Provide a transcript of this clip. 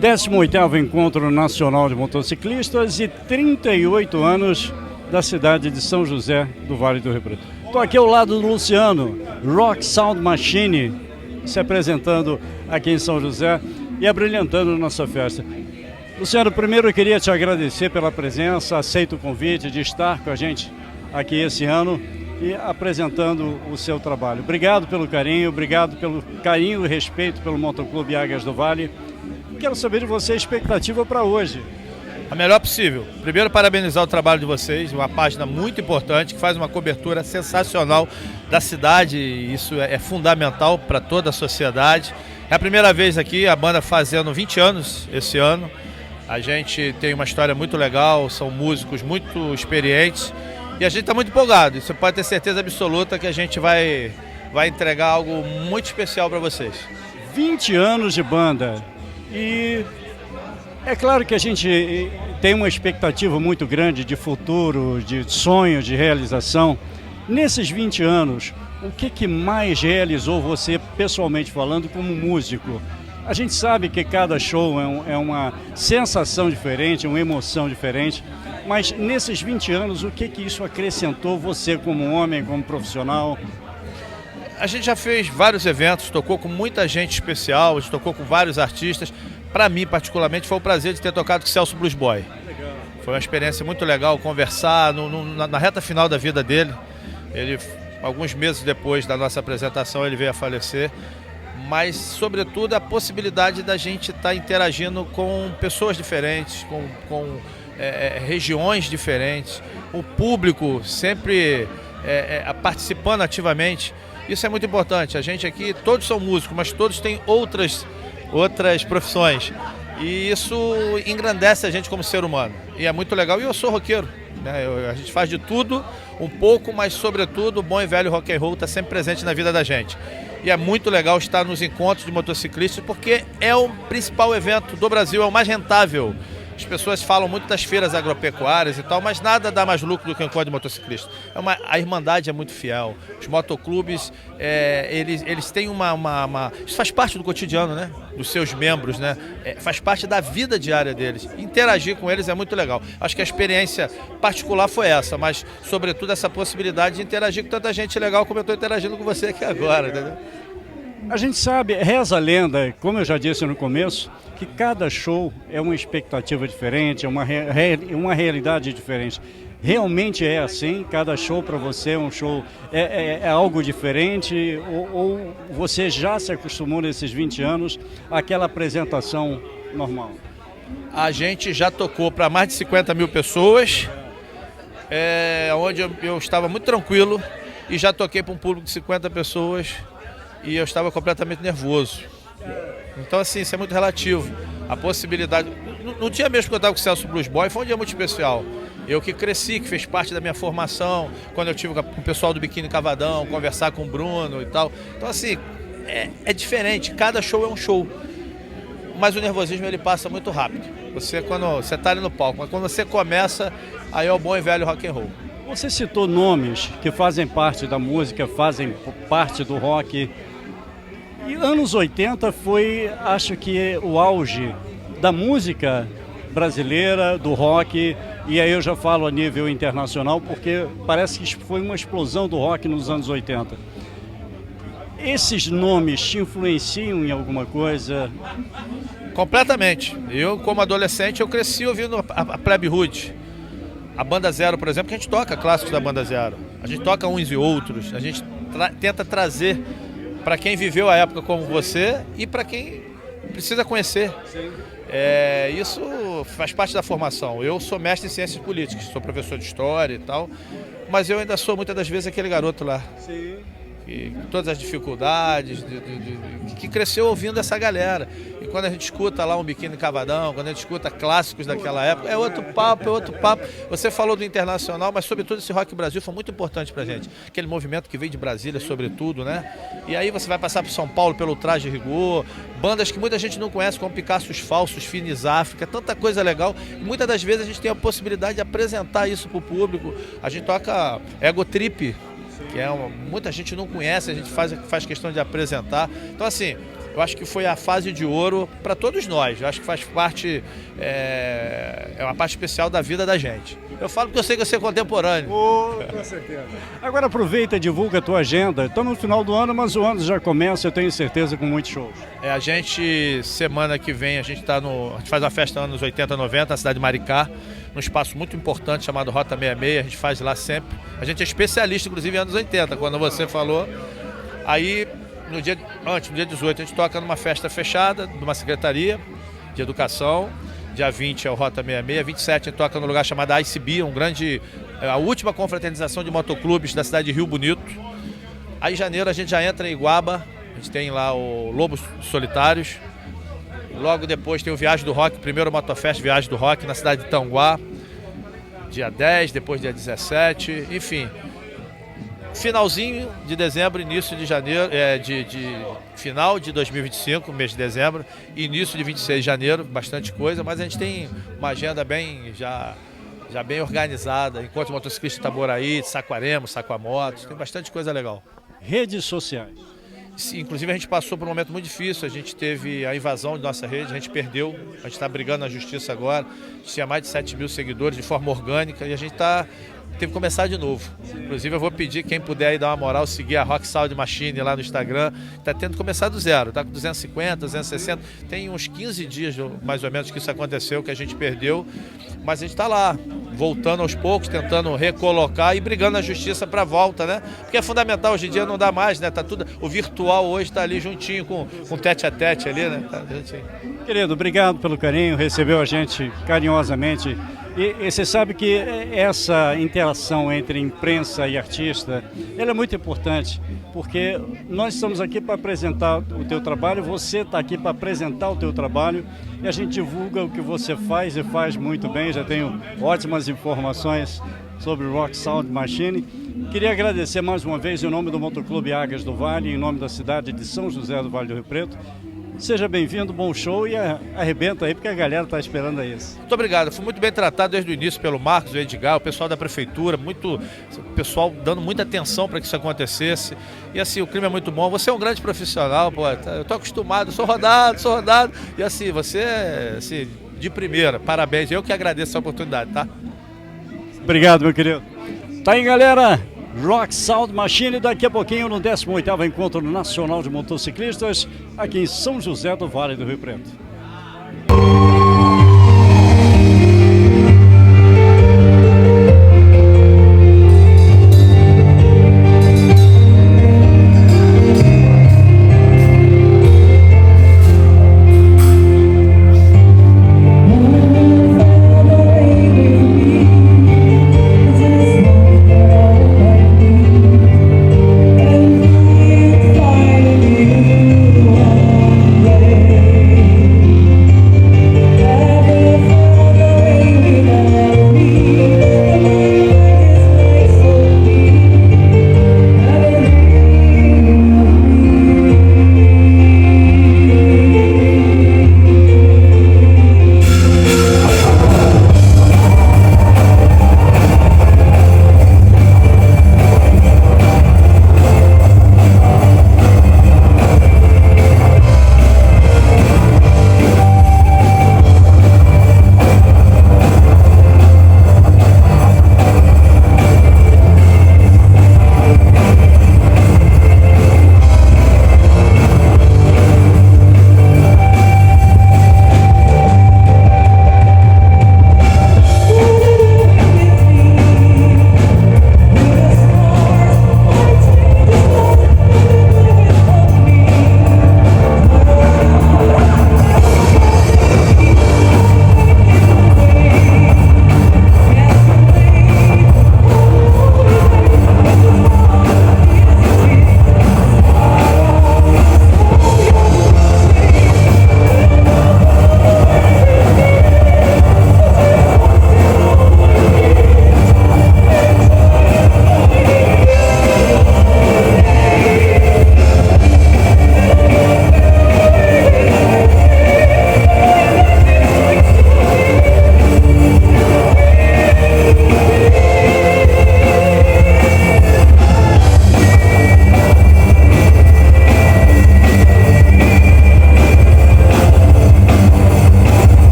18º Encontro Nacional de Motociclistas e 38 anos da cidade de São José do Vale do Rio Preto. Estou aqui ao lado do Luciano, Rock Sound Machine, se apresentando aqui em São José e abrilhantando nossa festa. Luciano, primeiro eu queria te agradecer pela presença, aceito o convite de estar com a gente aqui esse ano e apresentando o seu trabalho. Obrigado pelo carinho e respeito pelo Motoclube Águias do Vale. Quero saber de você a expectativa para hoje. A melhor possível. Primeiro, parabenizar o trabalho de vocês, uma página muito importante, que faz uma cobertura sensacional da cidade, e isso é fundamental para toda a sociedade. É a primeira vez aqui, a banda fazendo 20 anos esse ano. A gente tem uma história muito legal, são músicos muito experientes e a gente está muito empolgado. Você pode ter certeza absoluta que a gente vai entregar algo muito especial para vocês. 20 anos de banda e é claro que a gente tem uma expectativa muito grande de futuro, de sonho, de realização. Nesses 20 anos, o que mais realizou você, pessoalmente falando, como músico? A gente sabe que cada show é uma sensação diferente, uma emoção diferente, mas nesses 20 anos, o que isso acrescentou você como homem, como profissional? A gente já fez vários eventos, tocou com muita gente especial, a gente tocou com vários artistas. Para mim, particularmente, foi o prazer de ter tocado com o Celso Blues Boy. Legal. Foi uma experiência muito legal conversar na reta final da vida dele. Ele, alguns meses depois da nossa apresentação, ele veio a falecer. Mas, sobretudo, a possibilidade da gente estar interagindo com pessoas diferentes, com regiões diferentes, o público sempre participando ativamente. Isso é muito importante. A gente aqui, todos são músicos, mas todos têm outras profissões. E isso engrandece a gente como ser humano. E é muito legal. E eu sou roqueiro, né? A gente faz de tudo, um pouco, mas sobretudo o bom e velho rock and roll está sempre presente na vida da gente. E é muito legal estar nos encontros de motociclistas, porque é o principal evento do Brasil, é o mais rentável. As pessoas falam muito das feiras agropecuárias e tal, mas nada dá mais lucro do que um encontro de motociclistas. A irmandade é muito fiel. Os motoclubes, eles têm isso faz parte do cotidiano, né? Dos seus membros, né? Faz parte da vida diária deles. Interagir com eles é muito legal. Acho que a experiência particular foi essa, mas, sobretudo, essa possibilidade de interagir com tanta gente legal como eu estou interagindo com você aqui agora, entendeu? A gente sabe, reza a lenda, como eu já disse no começo, que cada show é uma expectativa diferente, é uma realidade diferente. Realmente é assim? Cada show para você é um show, é algo diferente? Ou você já se acostumou nesses 20 anos àquela apresentação normal? A gente já tocou para mais de 50 mil pessoas, onde eu estava muito tranquilo, e já toquei para um público de 50 pessoas e eu estava completamente nervoso. Então, assim, isso é muito relativo. A possibilidade... No dia mesmo que eu estava com o Celso Blues Boy, foi um dia muito especial. Eu que cresci, que fez parte da minha formação, quando eu tive com o pessoal do Biquíni Cavadão, conversar com o Bruno e tal. Então, assim, é diferente. Cada show é um show. Mas o nervosismo, ele passa muito rápido. Quando você está ali no palco, mas quando você começa, aí é o bom e velho rock and roll. Você citou nomes que fazem parte da música, fazem parte do rock. E anos 80 foi, acho que, o auge da música brasileira, do rock, e aí eu já falo a nível internacional, porque parece que foi uma explosão do rock nos anos 80. Esses nomes te influenciam em alguma coisa? Completamente. Eu, como adolescente, eu cresci ouvindo a Plebe Hood. A Banda Zero, por exemplo, que a gente toca clássicos da Banda Zero. A gente toca uns e outros, a gente tenta trazer para quem viveu a época como você e para quem precisa conhecer. Isso faz parte da formação. Eu sou mestre em ciências políticas, sou professor de história e tal, mas eu ainda sou muitas das vezes aquele garoto lá. Sim. E todas as dificuldades, que cresceu ouvindo essa galera. E quando a gente escuta lá um Biquíni Cavadão, quando a gente escuta clássicos daquela época, é outro papo. Você falou do internacional, mas sobretudo esse Rock Brasil foi muito importante pra gente. Aquele movimento que veio de Brasília, sobretudo, né? E aí você vai passar por São Paulo pelo Traje Rigor, bandas que muita gente não conhece, como Picassos Falsos, Finis África, tanta coisa legal. E muitas das vezes a gente tem a possibilidade de apresentar isso pro público. A gente toca Ego Trip, que muita gente não conhece, a gente faz questão de apresentar. Então, assim, eu acho que foi a fase de ouro para todos nós. Eu acho que faz parte, é uma parte especial da vida da gente. Eu falo porque eu sei que você é contemporâneo. Com certeza. Agora aproveita e divulga a tua agenda. Estamos no final do ano, mas o ano já começa, eu tenho certeza, com muitos shows. A gente, semana que vem, a gente faz uma festa anos 80, 90, na cidade de Maricá, num espaço muito importante chamado Rota 66, a gente faz lá sempre. A gente é especialista, inclusive, em anos 80, quando você falou. Aí, no dia 18, a gente toca numa festa fechada, de uma secretaria de educação. Dia 20 é o Rota 66, 27 a gente toca no lugar chamado ICB, a última confraternização de motoclubes da cidade de Rio Bonito. Aí em janeiro a gente já entra em Iguaba, a gente tem lá o Lobos Solitários. Logo depois tem o Viagem do Rock, primeiro Motofest Viagem do Rock na cidade de Tanguá. Dia 10, depois dia 17, enfim. Finalzinho de dezembro, início de janeiro, final de 2025, mês de dezembro, início de 26 de janeiro, bastante coisa, mas a gente tem uma agenda já bem organizada, enquanto motociclista de Itaboraí, de Saquarema, Saquamotos, tem bastante coisa legal. Redes sociais. Inclusive a gente passou por um momento muito difícil, a gente teve a invasão de nossa rede, a gente perdeu, a gente está brigando na justiça agora, a gente tinha mais de 7 mil seguidores de forma orgânica e a gente teve que começar de novo. Inclusive eu vou pedir quem puder aí dar uma moral, seguir a Rock Sound Machine lá no Instagram. Está tendo que começar do zero, está com 250, 260. Tem uns 15 dias mais ou menos que isso aconteceu, que a gente perdeu. Mas a gente está lá, voltando aos poucos, tentando recolocar e brigando na justiça para a volta, né? Porque é fundamental, hoje em dia não dá mais, né? Tá tudo, o virtual hoje está ali juntinho com tete a tete ali, né? Tá juntinho. Querido, obrigado pelo carinho, recebeu a gente carinhosamente. E você sabe que essa interação entre imprensa e artista, ela é muito importante, porque nós estamos aqui para apresentar o teu trabalho, você está aqui para apresentar o teu trabalho, e a gente divulga o que você faz e faz muito bem. Já tenho ótimas informações sobre o Rock Sound Machine. Queria agradecer mais uma vez em nome do Motoclube Águias do Vale, em nome da cidade de São José do Vale do Rio Preto. Seja bem-vindo, bom show e arrebenta aí, porque a galera está esperando isso. Muito obrigado, fui muito bem tratado desde o início pelo Marcos, o Edgar, o pessoal da prefeitura, o pessoal dando muita atenção para que isso acontecesse. E assim, o clima é muito bom, você é um grande profissional, pô, eu tô acostumado, sou rodado. E assim, você é assim, de primeira, parabéns, eu que agradeço a oportunidade, tá? Obrigado, meu querido. Tá aí, galera. Rock Sound Machine, daqui a pouquinho no 18º Encontro Nacional de Motociclistas, aqui em São José do Vale do Rio Preto.